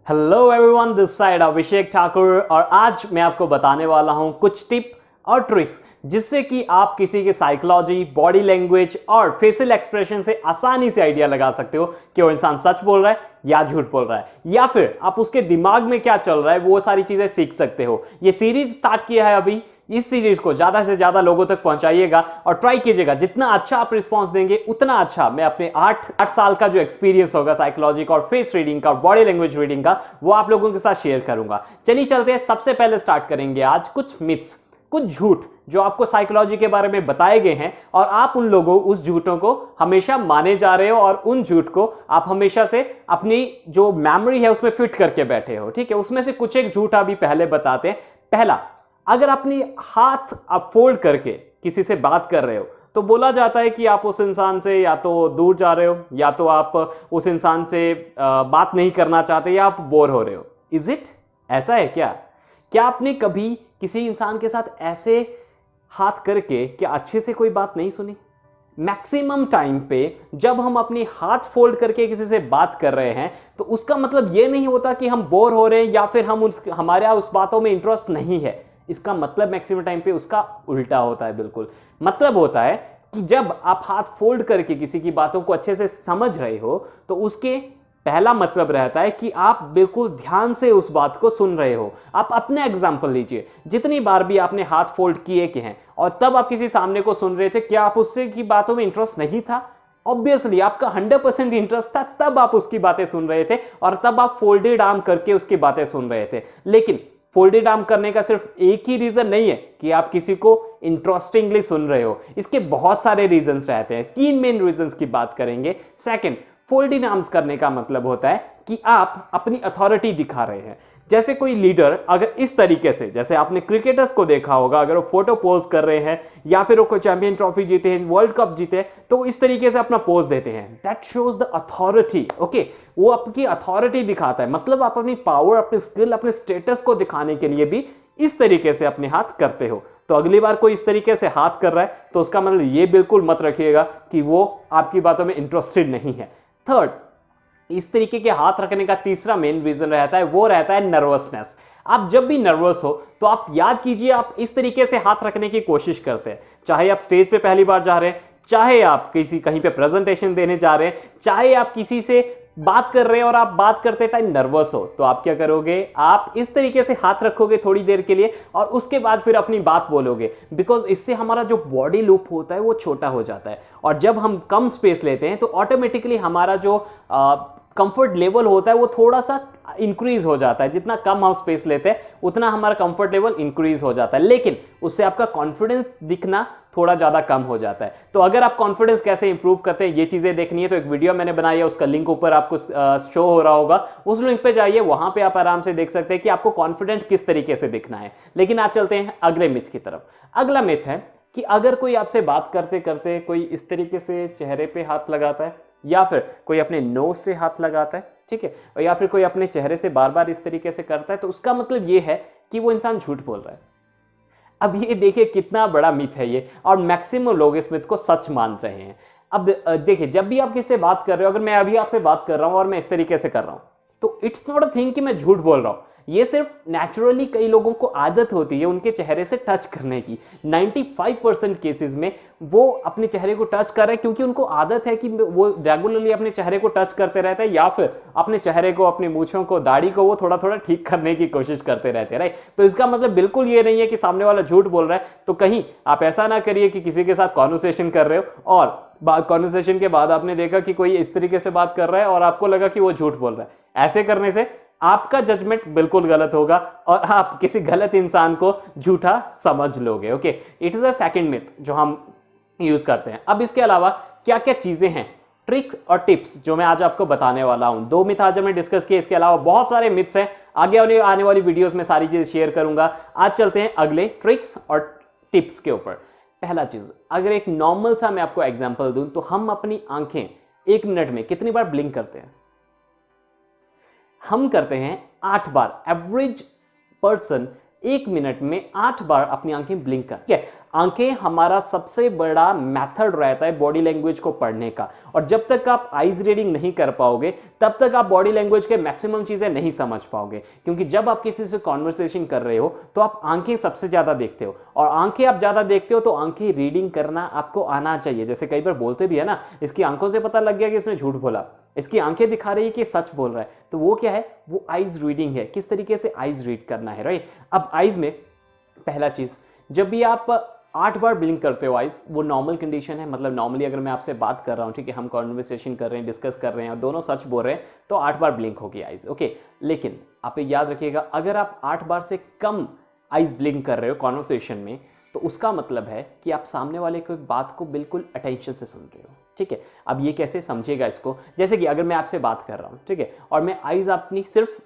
Hello everyone, this side अभिषेक ठाकुर और आज मैं आपको बताने वाला हूं कुछ टिप और ट्रिक्स जिससे कि आप किसी के साइकोलॉजी, बॉडी लैंग्वेज और फेशियल एक्सप्रेशन से आसानी से आइडिया लगा सकते हो कि वो इंसान सच बोल रहा है या झूठ बोल रहा है, या फिर आप उसके दिमाग में क्या चल रहा है वो सारी चीजें सीख सकते हो। ये सीरीज स्टार्ट किया है अभी। इस सीरीज को ज्यादा से ज्यादा लोगों तक पहुंचाइएगा और ट्राई कीजिएगा। जितना अच्छा आप रिस्पांस देंगे उतना अच्छा मैं अपने 8 साल का जो एक्सपीरियंस होगा साइकोलॉजी का और फेस रीडिंग का और बॉडी लैंग्वेज रीडिंग का, वो आप लोगों के साथ शेयर करूंगा। चलिए चलते हैं। सबसे पहले स्टार्ट करेंगे आज कुछ मिथ्स, कुछ झूठ जो आपको साइकोलॉजी के बारे में बताए गए हैं और आप उन लोगों उस झूठों को हमेशा माने जा रहे हो और उन झूठ को आप हमेशा से अपनी जो मेमोरी है उसमें फिट करके बैठे हो। ठीक है, उसमें से कुछ एक झूठ अभी पहले बताते हैं। पहला, अगर अपनी हाथ आप फोल्ड करके किसी से बात कर रहे हो तो बोला जाता है कि आप उस इंसान से या तो दूर जा रहे हो या तो आप उस इंसान से बात नहीं करना चाहते या आप बोर हो रहे हो। Is it? ऐसा है क्या? क्या आपने कभी किसी इंसान के साथ ऐसे हाथ करके क्या अच्छे से कोई बात नहीं सुनी? मैक्सिमम टाइम पे जब हम अपनी हाथ फोल्ड करके किसी से बात कर रहे हैं तो उसका मतलब यह नहीं होता कि हम बोर हो रहे हैं या फिर हम हमारे उस बातों में इंटरेस्ट नहीं है। इसका मतलब मैक्सिमम टाइम पे उसका उल्टा होता है। बिल्कुल मतलब होता है कि जब आप हाथ फोल्ड करके किसी की बातों को अच्छे से समझ रहे हो तो उसके पहला मतलब रहता है कि आप बिल्कुल ध्यान से उस बात को सुन रहे हो। आप अपने एग्जाम्पल लीजिए, जितनी बार भी आपने हाथ फोल्ड किए के हैं और तब आप किसी सामने को सुन रहे थे, क्या आप उससे की बातों में इंटरेस्ट नहीं था? ऑब्वियसली आपका 100% इंटरेस्ट था, तब आप उसकी बातें सुन रहे थे और तब आप फोल्डेड आर्म करके उसकी बातें सुन रहे थे। लेकिन फोल्डेड आर्म करने का सिर्फ एक ही रीजन नहीं है कि आप किसी को इंटरेस्टिंगली सुन रहे हो, इसके बहुत सारे रीजंस रहते हैं। 3 मेन रीजंस की बात करेंगे। सेकंड, फोल्डेड आर्म्स करने का मतलब होता है कि आप अपनी अथॉरिटी दिखा रहे हैं। जैसे कोई लीडर अगर इस तरीके से, जैसे आपने क्रिकेटर्स को देखा होगा, अगर वो फोटो पोज कर रहे हैं या फिर वो कोई चैंपियन ट्रॉफी जीते हैं, वर्ल्ड कप जीते, तो इस तरीके से अपना पोज देते हैं। That shows the authority. Okay, वो आपकी अथॉरिटी दिखाता है। मतलब आप अपनी पावर, अपने स्किल, अपने स्टेटस को दिखाने के लिए भी इस तरीके से अपने हाथ करते हो। तो अगली बार कोई इस तरीके से हाथ कर रहा है तो उसका मतलब ये बिल्कुल मत रखिएगा कि वो आपकी बातों में इंटरेस्टेड नहीं है। थर्ड, इस तरीके के हाथ रखने का तीसरा मेन रीजन रहता है, वो रहता है नर्वसनेस। आप जब भी नर्वस हो तो आप याद कीजिए, आप इस तरीके से हाथ रखने की कोशिश करते हैं। चाहे आप स्टेज पे पहली बार जा रहे हैं, चाहे आप किसी कहीं पे प्रेजेंटेशन देने जा रहे हैं, चाहे आप किसी से बात कर रहे हैं और आप बात करते टाइम नर्वस हो, तो आप क्या करोगे? आप इस तरीके से हाथ रखोगे थोड़ी देर के लिए और उसके बाद फिर अपनी बात बोलोगे। बिकॉज इससे हमारा जो बॉडी लूप होता है वो छोटा हो जाता है और जब हम कम स्पेस लेते हैं तो ऑटोमेटिकली हमारा जो कंफर्ट लेवल होता है वो थोड़ा सा इंक्रीज हो जाता है। जितना कम हम स्पेस लेते हैं उतना हमारा कंफर्ट लेवल इंक्रीज हो जाता है, लेकिन उससे आपका कॉन्फिडेंस दिखना थोड़ा ज़्यादा कम हो जाता है। तो अगर आप कॉन्फिडेंस कैसे इंप्रूव करते हैं ये चीज़ें देखनी है तो एक वीडियो मैंने बनाई है, उसका लिंक ऊपर आपको शो हो रहा होगा। उस लिंक पे जाइए, वहां पे आप आराम से देख सकते हैं कि आपको कॉन्फिडेंट किस तरीके से दिखना है। लेकिन आज चलते हैं अगले मिथ की तरफ। अगला मिथ है कि अगर कोई आपसे बात करते करते कोई इस तरीके से चेहरे पे हाथ लगाता है या फिर कोई अपने नोज से हाथ लगाता है, ठीक है, और या फिर कोई अपने चेहरे से बार बार इस तरीके से करता है, तो उसका मतलब ये है कि वो इंसान झूठ बोल रहा है। अब ये देखिए कितना बड़ा मिथ है ये, और मैक्सिमम लोग इस मिथ को सच मान रहे हैं। अब देखिए, जब भी आप किसी से बात कर रहे हो, अगर मैं अभी आपसे बात कर रहा हूं और मैं इस तरीके से कर रहा हूं तो इट्स नॉट अ थिंग कि मैं झूठ बोल रहा हूं। ये सिर्फ नेचुरली कई लोगों को आदत होती है उनके चेहरे से टच करने की। 95% केसेस में वो अपने चेहरे को टच कर रहे हैं क्योंकि उनको आदत है कि वो रेगुलरली अपने चेहरे को टच करते रहते हैं या फिर अपने चेहरे को, अपनी मूछों को, दाढ़ी को वो थोड़ा थोड़ा ठीक करने की कोशिश करते रहते हैं, राइट। तो इसका मतलब बिल्कुल ये नहीं है कि सामने वाला झूठ बोल रहा है। तो कहीं आप ऐसा ना करिए कि किसी के साथ कॉन्वर्सेशन कर रहे हो और कॉन्वर्सेशन के बाद आपने देखा कि कोई इस तरीके से बात कर रहा है और आपको लगा कि वो झूठ बोल रहा है। ऐसे करने से आपका जजमेंट बिल्कुल गलत होगा और आप किसी गलत इंसान को झूठा समझ लोगे। Okay, it is a second myth जो हम यूज करते हैं। अब इसके अलावा क्या क्या चीजें हैं, ट्रिक्स और टिप्स जो मैं आज आपको बताने वाला हूं। 2 मिथ आज हमने डिस्कस किए, इसके अलावा बहुत सारे मिथ्स हैं। आगे आने वाली वीडियोस में सारी चीजें शेयर करूंगा। आज चलते हैं अगले ट्रिक्स और टिप्स के ऊपर। पहला चीज, अगर एक नॉर्मल सा मैं आपको एग्जांपल दूं तो हम अपनी आंखें 1 मिनट में कितनी बार ब्लिंक करते हैं? हम करते हैं 8 बार। एवरेज पर्सन 1 मिनट में 8 बार अपनी आंखें ब्लिंक कर। ठीक है, आंखें हमारा सबसे बड़ा मेथड रहता है बॉडी लैंग्वेज को पढ़ने का, और जब तक आप आईज रीडिंग नहीं कर पाओगे तब तक आप बॉडी लैंग्वेज के मैक्सिमम चीजें नहीं समझ पाओगे। क्योंकि जब आप किसी से कॉन्वर्सेशन कर रहे हो तो आप आंखें सबसे ज्यादा देखते हो, और आंखें आप ज्यादा देखते हो तो आंखें रीडिंग करना आपको आना चाहिए। जैसे कई बार बोलते भी है ना, इसकी आंखों से पता लग गया कि इसने झूठ बोला, इसकी आंखें दिखा रही है कि सच बोल रहा है। तो वो क्या है, वो आईज रीडिंग है, किस तरीके से आईज रीड करना है, राइट। अब आईज में पहला चीज, जब भी आप 8 बार ब्लिंक करते हो आइज, वो नॉर्मल कंडीशन है। मतलब नॉर्मली अगर मैं आपसे बात कर रहा हूं, ठीक है, हम कॉन्वर्सेशन कर रहे हैं, डिस्कस कर रहे हैं और दोनों सच बोल रहे हैं, तो 8 बार ब्लिंक होगी आइज, ओके। लेकिन आप याद रखिएगा, अगर आप 8 बार से कम आइज ब्लिंक कर रहे हो कॉन्वर्सेशन में, तो उसका मतलब है कि आप सामने वाले की बात को बिल्कुल अटेंशन से सुन रहे हो, ठीक है। अब ये कैसे समझेगा इसको, जैसे कि अगर मैं आपसे बात कर रहा हूं, ठीक है, और मैं आइज अपनी सिर्फ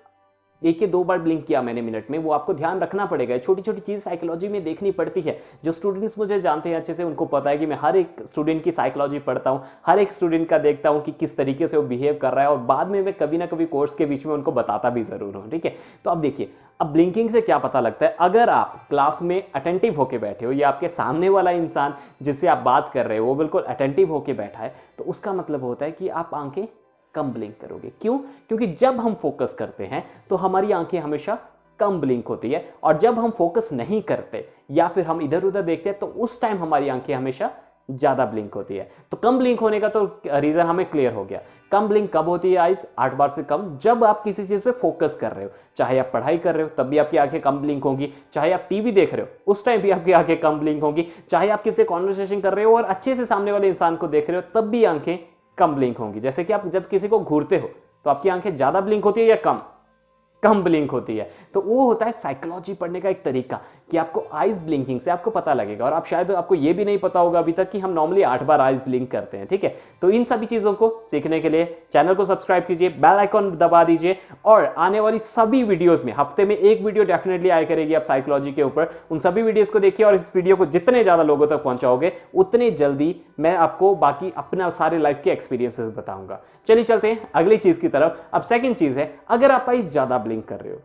1 या 2 बार ब्लिंक किया मैंने मिनट में, वो आपको ध्यान रखना पड़ेगा। छोटी छोटी चीज़ साइकोलॉजी में देखनी पड़ती है। जो स्टूडेंट्स मुझे जानते हैं अच्छे से, उनको पता है कि मैं हर एक स्टूडेंट की साइकोलॉजी पढ़ता हूँ, हर एक स्टूडेंट का देखता हूँ कि किस तरीके से वो बिहेव कर रहा है, और बाद में मैं कभी ना कभी कोर्स के बीच में उनको बताता भी ज़रूर हूँ, ठीक है। तो अब देखिए, अब ब्लिंकिंग से क्या पता लगता है, अगर आप क्लास में अटेंटिव होकर बैठे हो या आपके सामने वाला इंसान जिससे आप बात कर रहे हो वो बिल्कुल अटेंटिव होकर बैठा है, तो उसका मतलब होता है कि आप आंखें कम ब्लिंक करोगे। क्यों? क्योंकि जब हम फोकस करते हैं तो हमारी आंखें हमेशा कम ब्लिंक होती है, और जब हम फोकस नहीं करते या फिर हम इधर उधर देखते हैं तो उस टाइम हमारी आंखें हमेशा ज्यादा ब्लिंक होती है। तो कम ब्लिंक होने का तो रीजन हमें क्लियर हो गया। कम ब्लिंक कब होती है आइज? 8 बार से कम, जब आप किसी चीज पे फोकस कर रहे हो। चाहे आप पढ़ाई कर रहे हो तब भी आपकी आंखें कम ब्लिंक होंगी, चाहे आप टीवी देख रहे हो उस टाइम भी आपकी आंखें कम ब्लिंक होंगी, चाहे आप किसी कॉन्वर्सेशन कर रहे हो और अच्छे से सामने वाले इंसान को देख रहे हो तब भी आंखें कम ब्लिंक होंगी। जैसे कि आप जब किसी को घूरते हो तो आपकी आंखें ज्यादा ब्लिंक होती है या कम? कम ब्लिंक होती है। तो वो होता है साइकोलॉजी पढ़ने का एक तरीका कि आपको आइज ब्लिंकिंग से आपको पता लगेगा। और आप शायद आपको ये भी नहीं पता होगा अभी तक कि हम नॉर्मली 8 बार आइज ब्लिंक करते हैं, ठीक है। तो इन सभी चीजों को सीखने के लिए चैनल को सब्सक्राइब कीजिए, बेल आइकॉन दबा दीजिए, और आने वाली सभी वीडियोस में हफ्ते में एक वीडियो डेफिनेटली आया करेगी आप साइकोलॉजी के ऊपर। उन सभी वीडियोस को देखिए, और इस वीडियो को जितने ज्यादा लोगों तक पहुंचाओगे उतने जल्दी मैं आपको बाकी अपना सारे लाइफ के एक्सपीरियंसेस बताऊंगा। चलिए चलते हैं अगली चीज की तरफ। अब सेकंड चीज है, अगर आप आइज ज्यादा ब्लिंक कर रहे हो,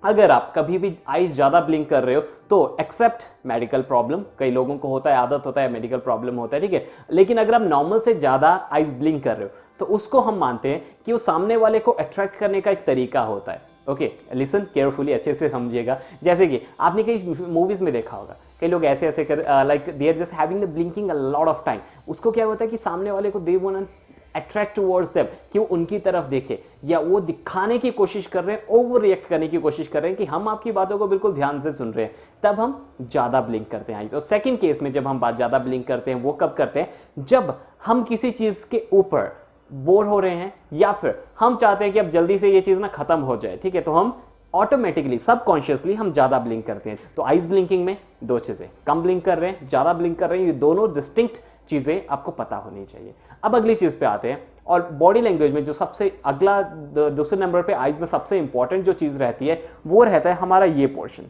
अगर आप कभी भी आइज ज्यादा ब्लिंक कर रहे हो तो एक्सेप्ट मेडिकल प्रॉब्लम, कई लोगों को होता है, आदत होता है, मेडिकल प्रॉब्लम होता है, ठीक है। लेकिन अगर आप नॉर्मल से ज्यादा आइज ब्लिंक कर रहे हो तो उसको हम मानते हैं कि वो सामने वाले को अट्रैक्ट करने का एक तरीका होता है। ओके, लिसन केयरफुली, अच्छे से समझिएगा। जैसे कि आपने कई मूवीज में देखा होगा, कई लोग ऐसे ऐसे कर like they are just having the blinking a lot of time. उसको क्या होता है कि सामने वाले को they want attract towards them, कि वो उनकी तरफ देखे, या वो दिखाने की कोशिश कर रहे हैं, ओवर रिएक्ट करने की कोशिश कर रहे हैं कि हम आपकी बातों को बिल्कुल ध्यान से सुन रहे हैं, तब हम ज्यादा ब्लिंक करते हैं। तो सेकंड केस में जब हम बात ज्यादा ब्लिंक करते हैं वो कब करते हैं? जब हम किसी चीज के ऊपर बोर हो रहे हैं या फिर हम चाहते हैं कि अब जल्दी से ये चीज ना खत्म हो जाए, ठीक है। तो हम ऑटोमेटिकली सबकॉन्शियसली हम ज्यादा ब्लिंक करते हैं। तो आइज ब्लिंकिंग में दो चीजें, कम ब्लिंक कर रहे हैं, ज्यादा ब्लिंक कर रहे हैं, ये दोनों डिस्टिंक्ट चीजें आपको पता होनी चाहिए। अब अगली चीज पे आते हैं, और बॉडी लैंग्वेज में जो सबसे अगला दूसरे नंबर पे आइज में सबसे इंपॉर्टेंट जो चीज रहती है वो रहता है हमारा ये पोर्शन,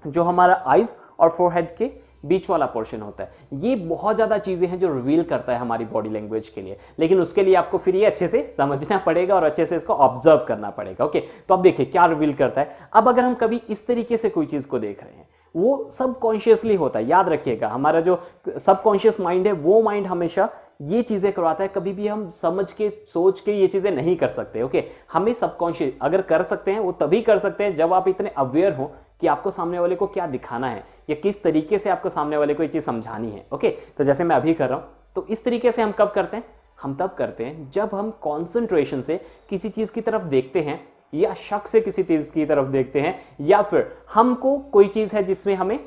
जो हमारा आइज और फोरहेड के बीच वाला पोर्शन होता है। ये बहुत ज्यादा चीजें हैं जो रिवील करता है हमारी बॉडी लैंग्वेज के लिए, लेकिन उसके लिए आपको फिर ये अच्छे से समझना पड़ेगा और अच्छे से इसको ऑब्जर्व करना पड़ेगा। ओके, तो अब देखिए क्या रिवील करता है। अब अगर हम कभी इस तरीके से कोई चीज को देख रहे हैं, वो सबकॉन्शियसली होता है। याद रखिएगा, हमारा जो सबकॉन्शियस माइंड है वो माइंड हमेशा ये चीजें करवाता है। कभी भी हम समझ के सोच के ये चीजें नहीं कर सकते। ओके, हमें सबकॉन्शियस अगर कर सकते हैं वो तभी कर सकते हैं जब आप इतने अवेयर हो कि आपको सामने वाले को क्या दिखाना है या किस तरीके से आपको सामने वाले को ये चीज समझानी है। ओके, तो जैसे मैं अभी कर रहा हूं, तो इस तरीके से हम कब करते हैं? हम तब करते हैं जब हम कॉन्सेंट्रेशन से किसी चीज की तरफ देखते हैं, या शक से किसी चीज की तरफ देखते हैं, या फिर हमको कोई चीज है जिसमें हमें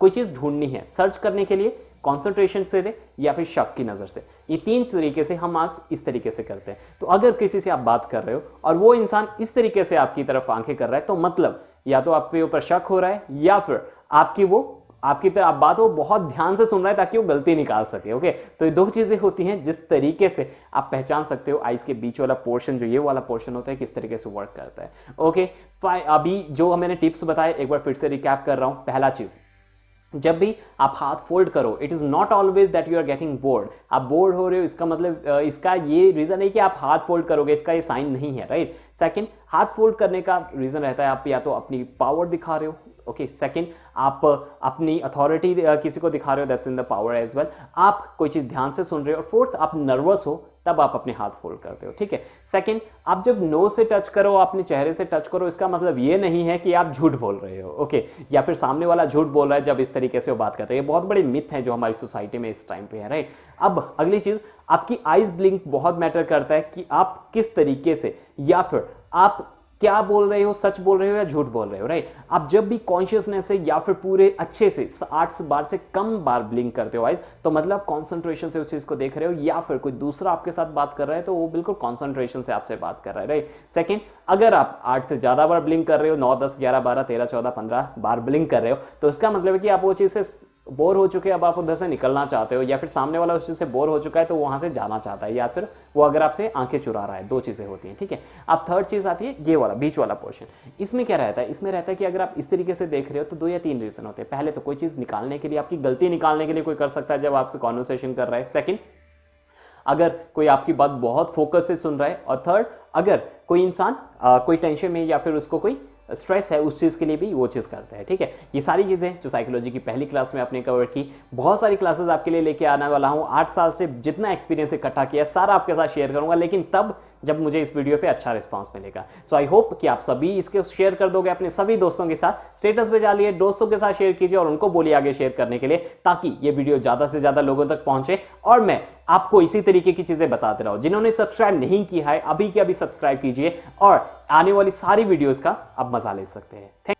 कोई चीज ढूंढनी है, सर्च करने के लिए कॉन्सेंट्रेशन से दे या फिर शक की नजर से। ये 3 तरीके से हम आज इस तरीके से करते हैं। तो अगर किसी से आप बात कर रहे हो और वो इंसान इस तरीके से आपकी तरफ आंखें कर रहा है, तो मतलब या तो आपके ऊपर शक हो रहा है या फिर आपकी तरह आप बात हो बहुत ध्यान से सुन रहा है ताकि वो गलती निकाल सके। ओके, तो ये 2 चीजें होती हैं जिस तरीके से आप पहचान सकते हो आइज के बीच वाला पोर्शन, जो ये वाला पोर्शन होता है, किस तरीके से वर्क करता है। ओके, अभी जो मैंने टिप्स बताए एक बार फिर से रिकैप कर रहा हूं। पहला चीज, जब भी आप हाथ फोल्ड करो, it is not always that you are getting bored. आप बोर्ड हो रहे हो इसका मतलब इसका ये रीजन है कि आप हाथ फोल्ड करोगे, इसका ये साइन नहीं है, राइट। सेकंड, हाथ फोल्ड करने का रीजन रहता है आप या तो अपनी पावर दिखा रहे हो, ओके। सेकंड, आप अपनी अथॉरिटी किसी को दिखा रहे हो, that's in the power as well. आप कोई चीज़ ध्यान से सुन रहे हो। और फोर्थ, आप नर्वस हो तब आप अपने हाथ फोल्ड करते हो, ठीक है। सेकंड, आप जब नोज से टच करो, अपने चेहरे से टच करो, इसका मतलब ये नहीं है कि आप झूठ बोल रहे हो, ओके, या फिर सामने वाला झूठ बोल रहा है जब इस तरीके से वो बात करते हैं। ये बहुत बड़े मिथ है जो हमारी सोसाइटी में इस टाइम पे है, राइट। अब अगली चीज, आपकी आईज ब्लिंक बहुत मैटर करता है कि आप किस तरीके से, या फिर आप क्या बोल रहे हो, सच बोल रहे हो या झूठ बोल रहे हो, राइट। आप जब भी कॉन्शियसनेस से या फिर पूरे अच्छे से 8 बार से कम बार ब्लिंक करते हो आइज, तो मतलब कॉन्सेंट्रेशन से उस चीज को देख रहे हो, या फिर कोई दूसरा आपके साथ बात कर रहा है तो वो बिल्कुल कॉन्सेंट्रेशन से आपसे बात कर रहा है, राइट। सेकंड, अगर आप 8 से ज्यादा बार ब्लिंक कर रहे हो, 9, 10, 11, 12, 13, 14, 15 बार ब्लिंक कर रहे हो, तो इसका मतलब है कि आप वो चीज से बोर हो चुके हैं, अब आप उधर से निकलना चाहते हो, या फिर सामने वाला उस चीज से बोर हो चुका है तो वहां से जाना चाहता है, या फिर वो अगर आपसे आंखें चुरा रहा है। दो चीजें होती हैं, ठीक है। अब थर्ड चीज आती है ये वाला बीच वाला पोर्शन। इसमें क्या रहता है, इसमें रहता है कि अगर आप इस तरीके से देख रहे हो तो 2 या 3 रीजन होते हैं। पहले तो कोई चीज निकालने के लिए, आपकी गलती निकालने के लिए कोई कर सकता है जब आपसे कॉन्वर्सेशन कर रहा है। सेकंड, अगर कोई आपकी बात बहुत फोकस से सुन रहा है। और थर्ड, अगर कोई इंसान कोई टेंशन में या फिर उसको कोई स्ट्रेस है, उस चीज़ के लिए भी वो चीज़ करता है, ठीक है। ये सारी चीज़ें जो साइकोलॉजी की पहली क्लास में आपने कवर की, बहुत सारी क्लासेस आपके लिए लेके आने वाला हूँ। 8 साल से जितना एक्सपीरियंस इकट्ठा किया सारा आपके साथ शेयर करूंगा, लेकिन तब जब मुझे इस वीडियो पे अच्छा रिस्पांस मिलेगा। सो आई होप कि आप सभी इसके शेयर कर दोगे अपने सभी दोस्तों के साथ। स्टेटस पे डालिए, दोस्तों के साथ शेयर कीजिए और उनको बोलिए आगे शेयर करने के लिए, ताकि ये वीडियो ज्यादा से ज्यादा लोगों तक पहुंचे और मैं आपको इसी तरीके की चीजें बताते रहूं। जिन्होंने सब्सक्राइब नहीं किया है, अभी के अभी सब्सक्राइब कीजिए और आने वाली सारी वीडियोस का आप मजा ले सकते हैं।